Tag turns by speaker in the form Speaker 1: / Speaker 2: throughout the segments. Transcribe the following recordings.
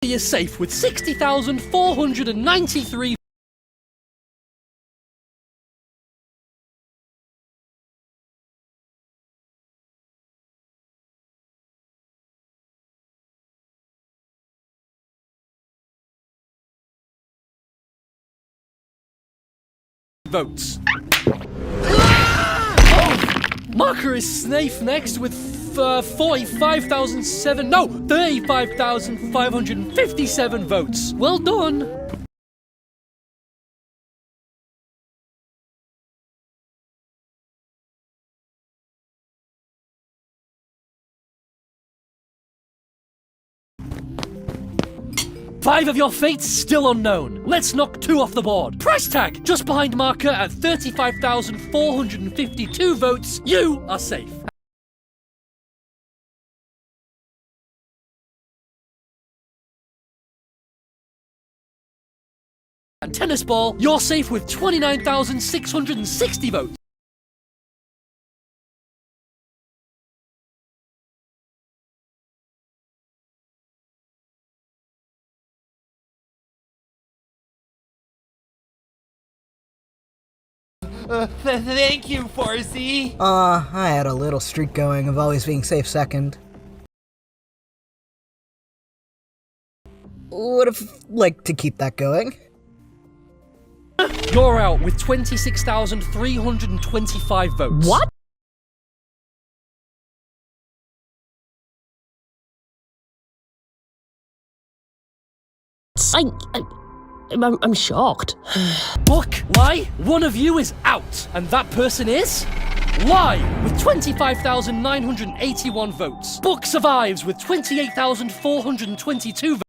Speaker 1: is safe with 60,493 votes. Marker is safe next with 35,557 votes. Well done. Five of your fates still unknown. Let's knock 2 off the board. Price tag just behind Marker at 35,452 votes. You are safe. And Tennis Ball, you're safe with 29,660 votes.
Speaker 2: Thank you, Farsi.
Speaker 3: I had a little streak going of always being safe second. Would have liked to keep that going.
Speaker 1: You're out with 26,325 votes.
Speaker 4: What? I'm shocked.
Speaker 1: Book, Lie, one of you is out. And that person is... Lie, with 25,981 votes. Book survives with 28,422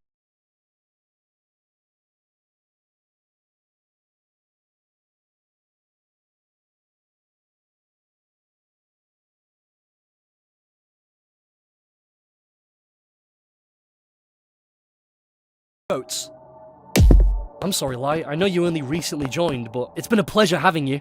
Speaker 1: votes. I'm sorry, Lie. I know you only recently joined, but it's been a pleasure having you.